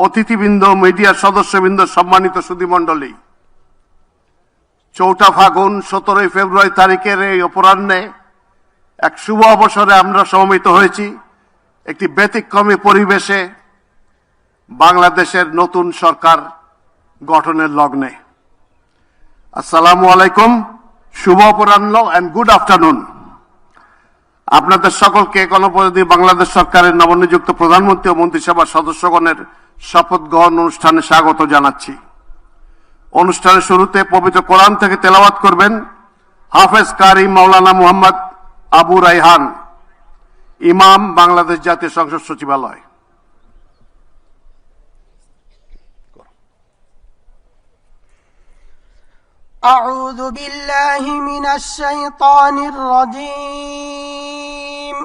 অতিথিবৃন্দ, মিডিয়ার সদস্যবৃন্দ, সম্মানিত সুধীমণ্ডলী, 4 ফাগুন 17 ফেব্রুয়ারি তারিখের এই অপরাহ্নে এক শুভ অবসরে আমরা সমবেত হয়েছি একটি ব্যতিক্রমী পরিবেশে বাংলাদেশের নতুন সরকার গঠনের লগ্নে। আসসালামু আলাইকুম, শুভ অপরাহ্ন এন্ড গুড আফটারনুন। আপনাদের সকলকে গণপ্রজাতন্ত্রী বাংলাদেশ সরকারের নবনিযুক্ত প্রধানমন্ত্রী ও মন্ত্রিসভার সদস্যগণের শপথ গ্রহণ অনুষ্ঠানে স্বাগত জানাচ্ছি। অনুষ্ঠানের শুরুতে পবিত্র কোরআন থেকে তেলাওয়াত করবেন হাফেজ কারি মাওলানা মুহাম্মদ আবু রায়হান, ইমাম, বাংলাদেশ জাতীয় সংসদ সচিবালয়। أعوذ بالله من الشيطان الرجيم.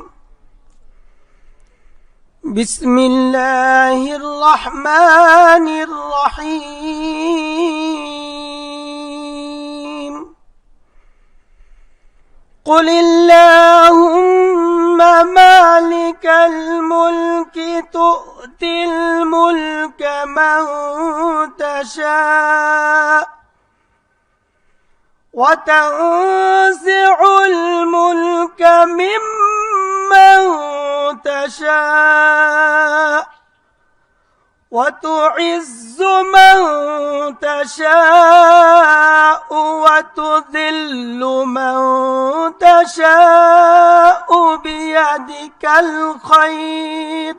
بسم الله الرحمن الرحيم. قل اللهم مالك الملك تؤتي الملك من تشاء وتنزع الملك ممن تشاء وتعز من تشاء وتذل من تشاء بيدك الخير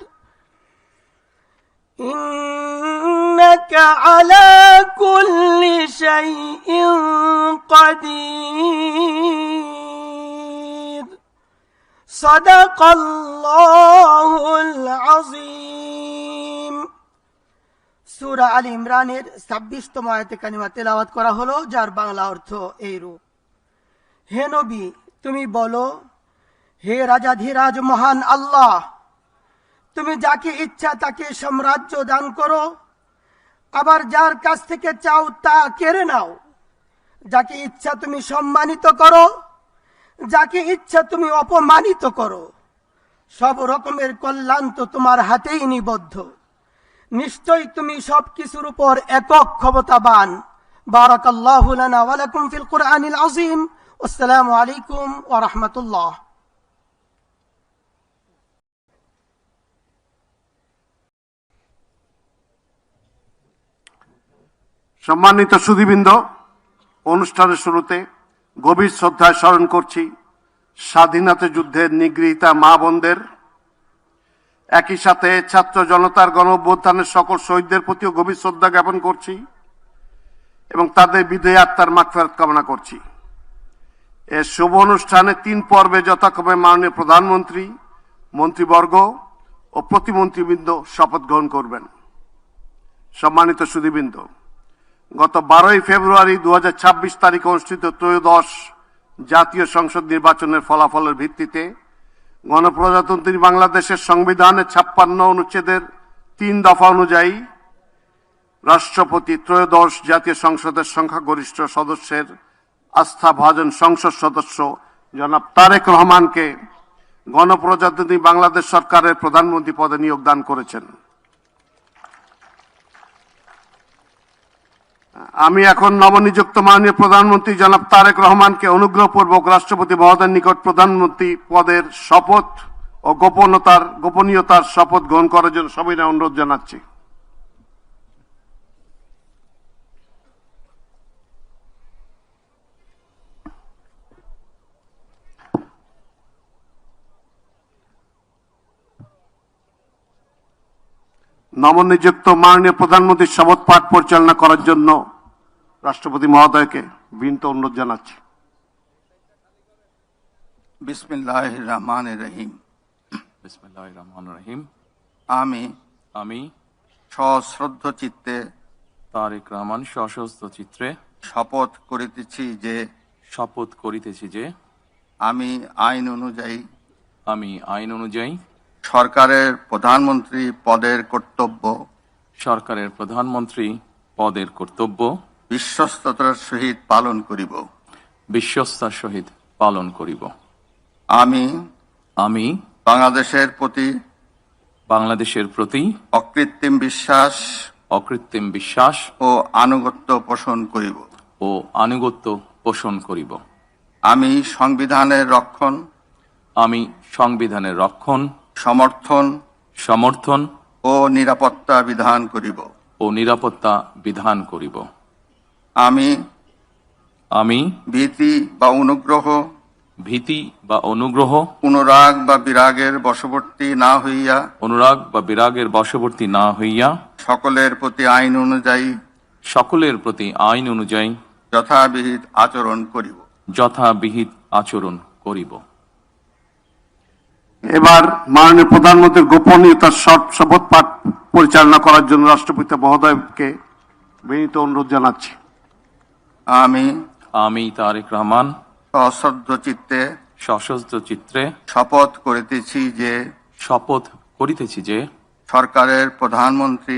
إنك على كل شيء قدير. صدق الله العظيم. সূরা আল ইমরানের 26তম আয়াতে কারিমা তেলাওয়াত করা হলো, যার বাংলা অর্থ এইরূপ: হে নবী, তুমি বলো, হে রাজাধিরাজ মহান আল্লাহ, তুমি যাকে ইচ্ছা তাকে সাম্রাজ্য দান করো, আবার যার কাছ থেকে চাও তা কেড়ে নাও। যাকে ইচ্ছা তুমি সম্মানিত করো, যাকে ইচ্ছা তুমি অপমানিত করো। সব রকমের কল্যাণ তো তোমার হাতেই নিবদ্ধ। নিশ্চয়ই তুমি সবকিছুর উপর একক ক্ষমতাবান। বারাকাল্লাহু লানা ওয়া লাকুম ফিল কুরআনিল আযীম। আসসালামু আলাইকুম ওয়া রাহমাতুল্লাহ। সম্মানিত সুধীবৃন্দ, অনুষ্ঠানের শুরুতে গভীর শ্রদ্ধায় স্মরণ করছি স্বাধীনতা যুদ্ধের নিগৃহীতা মা বোনদের। একই সাথে ছাত্র জনতার গণ অভ্যুত্থানের সকল শহীদদের প্রতিও গভীর শ্রদ্ধা জ্ঞাপন করছি এবং তাদের বিদেহী আত্মার মাগফিরাত কামনা করছি। এ শুভ অনুষ্ঠানে 3 পর্বে যথাক্রমে মাননীয় প্রধানমন্ত্রী, মন্ত্রীবর্গ ও প্রতিমন্ত্রীবৃন্দ শপথ গ্রহণ করবেন। সম্মানিত সুধীবৃন্দ, গত 12 ফেব্রুয়ারি 2026 তারিখে অনুষ্ঠিত ত্রয়োদশ জাতীয় সংসদ নির্বাচনের ফলাফলের ভিত্তিতে গণপ্রজাতন্ত্রী বাংলাদেশের সংবিধানের 56 অনুচ্ছেদের 3 দফা অনুযায়ী রাষ্ট্রপতি ত্রয়োদশ জাতীয় সংসদের সংখ্যাগরিষ্ঠ সদস্যের আস্থাভাজন সংসদ সদস্য জনাব তারেক রহমানকে গণপ্রজাতন্ত্রী বাংলাদেশ সরকারের প্রধানমন্ত্রী পদে নিয়োগ দান করেছেন। আমি এখন নবনিযুক্ত মাননীয় প্রধানমন্ত্রী জনাব তারেক রহমানকে অনুগ্রহপূর্বক রাষ্ট্রপতি মহোদয়ের নিকট প্রধানমন্ত্রী পদের শপথ ও গোপনীয়তার শপথ গ্রহণ করার জন্য সবিনয় অনুরোধ জানাচ্ছি। নবনিযুক্ত মাননীয় প্রধানমন্ত্রীর শপথ পাঠ পরিচালনা করার জন্য রাষ্ট্রপতি মহোদয়কে বিনীত অনুরোধ জানাচ্ছি। বিসমিল্লাহির রহমানির রহিম। বিসমিল্লাহির রহমানির রহিম। আমি সশ্রদ্ধ চিত্তে তারেক রহমান সশস্ত্র চিত্রে শপথ করিতেছি যে আমি আইন অনুযায়ী সরকারের প্রধানমন্ত্রী পদের কর্তব্য বিশ্বস্ততার সহিত পালন করিব। আমি বাংলাদেশের প্রতি বাংলাদেশের প্রতি অকৃত্রিম বিশ্বাস ও আনুগত্য পোষণ করিব। আমি সংবিধানের রক্ষণ, সমর্থন ও নিরাপত্তা বিধান করিব। আমি ভীতি বা অনুগ্রহ, অনুরাগ বা বিরাগের বশবর্তী না হইয়া সকলের প্রতি আইন অনুযায়ী যথাবিহিত আচরণ করিব। এবার মাননীয় প্রধানমন্ত্রীর গোপনীয়তার শপথ পাঠ পরিচালনা করার জন্য রাষ্ট্রপতি মহোদয়কে বিনীত অনুরোধ জানাচ্ছি। আমি তারেক রহমান সশ্রদ্ধ চিত্তে শপথ করিতেছি যে সরকারের প্রধানমন্ত্রী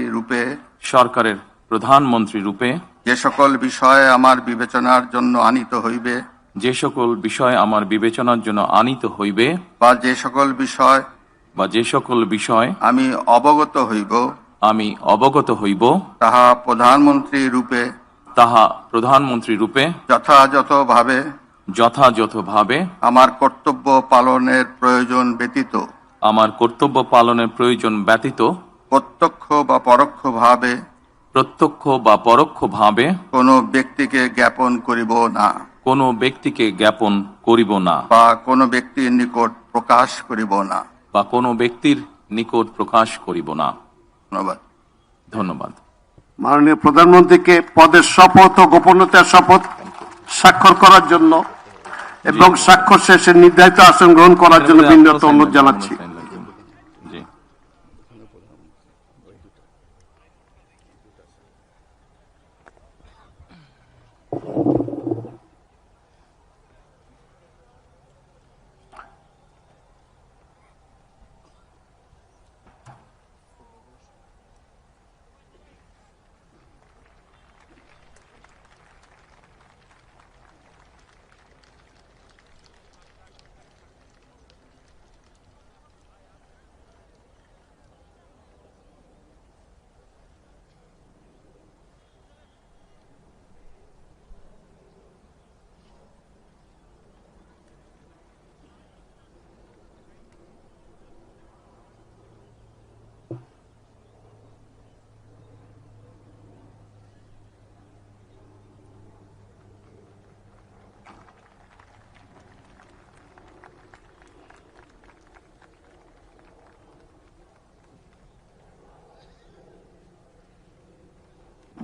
রূপে যে সকল বিষয় আমার বিবেচনার জন্য আনিত হইবে বা যে সকল বিষয় আমি অবগত হইব তাহা প্রধানমন্ত্রী রূপে যথাযথভাবে আমার কর্তব্য পালনের প্রয়োজন ব্যতীত প্রত্যক্ষ বা পরোক্ষভাবে কোনো ব্যক্তিকে জ্ঞাপন করিব না বা কোনো ব্যক্তির নিকট প্রকাশ করিব না। ধন্যবাদ। মাননীয় প্রধানমন্ত্রীকে পদের শপথ ও গোপনীয়তার শপথ স্বাক্ষর করার জন্য এবং স্বাক্ষর শেষে নির্ধারিত আসন গ্রহণ করার জন্য বিনীত অনুরোধ জানাচ্ছি। জি।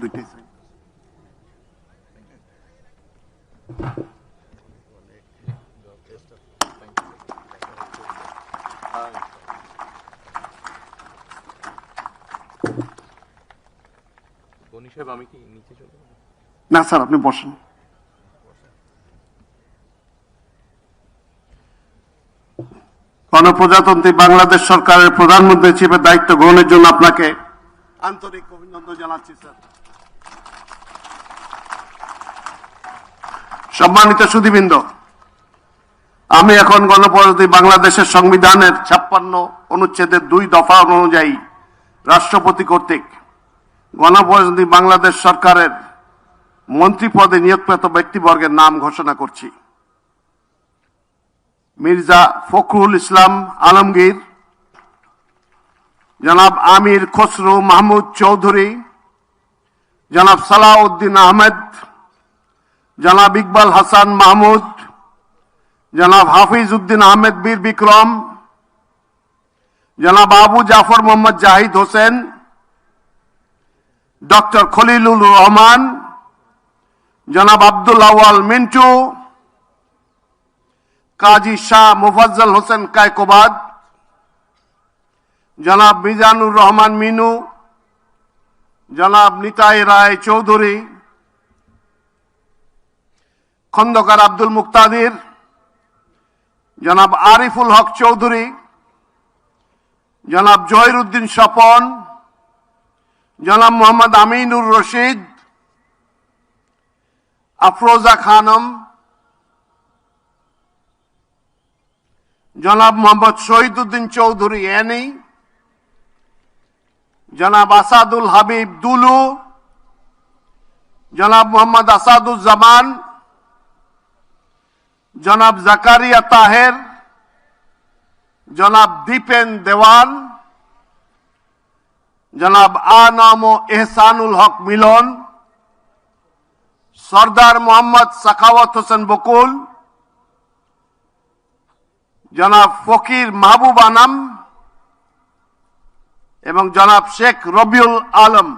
দুইটাই চাই। আমি কি নিচে চলে যাব? না স্যার, আপনি বসেন। গণপ্রজাতন্ত্রী বাংলাদেশ সরকারের প্রধানমন্ত্রী হিসেবে দায়িত্ব গ্রহণের জন্য আপনাকে আন্তরিক অভিনন্দন জানাচ্ছি স্যার। সম্মানিত সুধীবৃন্দ, আমি এখন গণপ্রজাতন্ত্রী বাংলাদেশের সংবিধানের 56 অনুচ্ছেদের 2 দফা অনুযায়ী রাষ্ট্রপতি কর্তৃক গণপ্রজাতন্ত্রী বাংলাদেশ সরকারের মন্ত্রী পদে নিয়োগপ্রাপ্ত ব্যক্তিবর্গের নাম ঘোষণা করছি। মির্জা ফখরুল ইসলাম আলমগীর, জনাব আমির খসরু মাহমুদ চৌধুরী, জনাব সালাউদ্দিন আহমেদ, জনাব ইকবাল হাসান মাহমুদ, জনাব হাফিজ উদ্দিন আহমেদ বীর বিক্রম, জনাব আবু জাফর মোহাম্মদ জাহিদ হোসেন, ডক্টর খলিলুর রহমান, জনাব আব্দুল আওয়াল মিন্টু, কাজী শাহ মুফাজ্জল হোসেন কায়কোবাদ, জনাব মিজানুর রহমান মিনু, জনাব নিতাই রায় চৌধুরী, খন্দকার আব্দুল মুক্তাদির, জনাব আরিফুল হক চৌধুরী, জনাব জহির উদ্দিন স্বপন, জনাব মোহাম্মদ আমিনুর রশিদ, আফরোজা খানম, জনাব মোহাম্মদ শহীদ উদ্দিন চৌধুরী এনি, জনাব আসাদুল হাবিব দুলু, জনাব মোহাম্মদ আসাদুজ্জামান, জনাব জাকারিয়া তাহের, জনাব দীপেন দেওয়ান, জনাব আনাম ও এহসানুল হক মিলন, সর্দার মোহাম্মদ সাখাওয়াত হোসেন বকুল, জনাব ফকির মাহবুব আনাম এবং জনাব শেখ রবিউল আলম।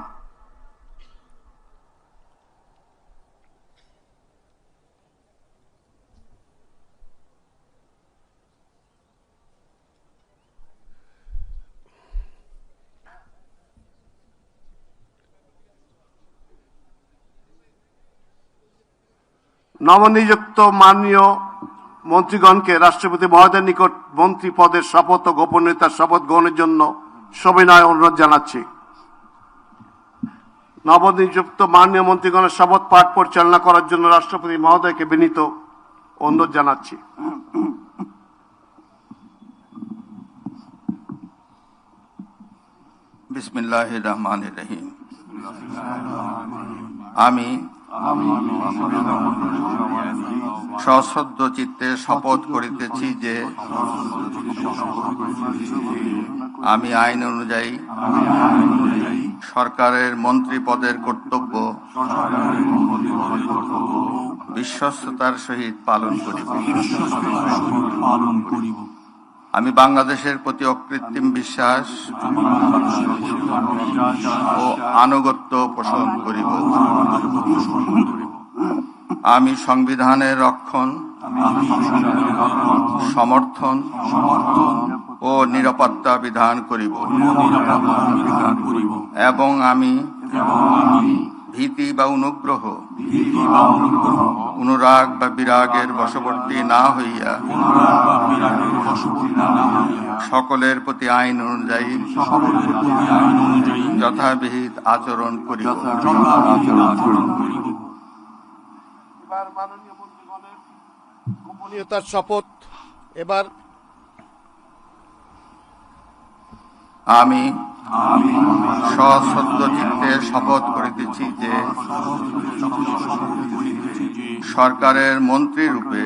নবনিযুক্ত মাননীয় মন্ত্রীগণকে রাষ্ট্রপতি মহোদয়ের নিকট মন্ত্রী পদের শপথ ও গোপনীয়তার শপথ গ্রহণের জন্য সবিনয় অনুরোধ জানাচ্ছি। নবনিযুক্ত মাননীয় মন্ত্রীগণের শপথ পাঠ পরিচালনা করার জন্য রাষ্ট্রপতি মহোদয়কে বিনীত অনুরোধ জানাচ্ছি। বিসমিল্লাহির রহমানির রহিম। আমি সশ্রদ্ধ চিত্তে শপথ করিতেছি যে আমি আইন অনুযায়ী সরকারের মন্ত্রী পদের কর্তব্য বিশ্বস্ততার সহিত পালন করিব। আমি বাংলাদেশের প্রতি অকৃত্রিম বিশ্বাস ও আনুগত্য পোষণ করিব। আমি সংবিধানের রক্ষণ, সমর্থন ও নিরাপত্তা বিধান করিব এবং আমি ভীতি বা অনুগ্রহ, অনুরাগ বা বিরাগের বশবর্তী না হইয়া সকলের প্রতি আইন অনুযায়ী যথাবিহিত আচরণ করিব। এবার মাননীয় মন্ত্রীগণের গোপনীয়তার শপথ। এবার আমি সশ্রদ্ধ চিত্তে শপথ করিতেছি যে সরকারের মন্ত্রী রূপে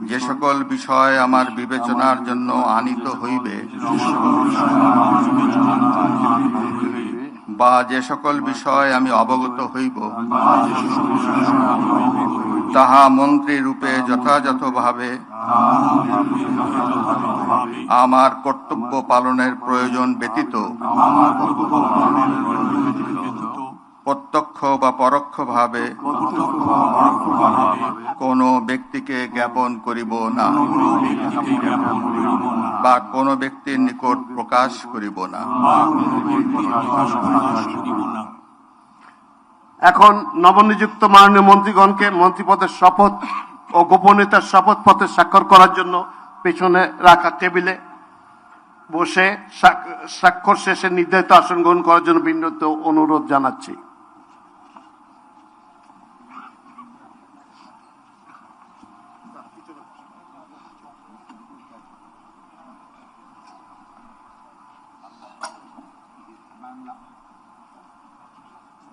যে সকল বিষয় আমার বিবেচনার জন্য আনিত হইবে বা যে সকল বিষয় আমি অবগত হইব তাহা মন্ত্রী রূপে যথাযথভাবে আমার কর্তব্য পালনের প্রয়োজন ব্যতীত প্রত্যক্ষ বা পরোক্ষভাবে কোনো ব্যক্তিকে জ্ঞাপন করিব না বা কোনো ব্যক্তির নিকট প্রকাশ করিব না। এখন নবনিযুক্ত মাননীয় মন্ত্রীগণকে মন্ত্রীপদের শপথ ও গোপনীয়তার শপথ পত্রে স্বাক্ষর করার জন্য পেছনে রাখা টেবিলে বসে স্বাক্ষর শেষে নির্ধারিত আসন গ্রহণ করার জন্য বিনীত অনুরোধ জানাচ্ছি।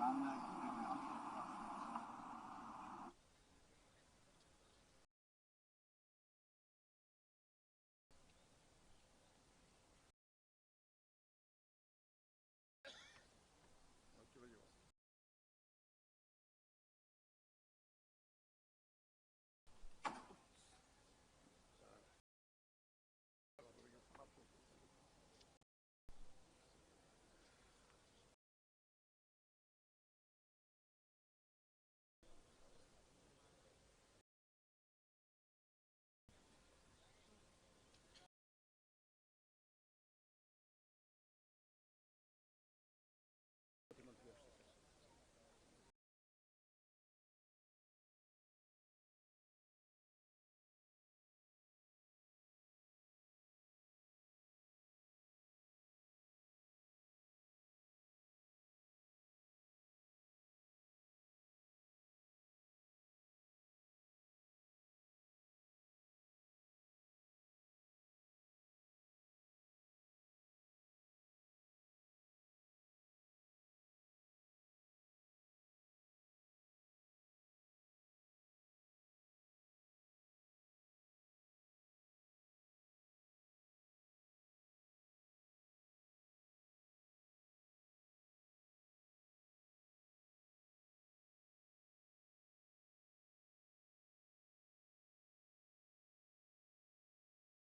বাংলা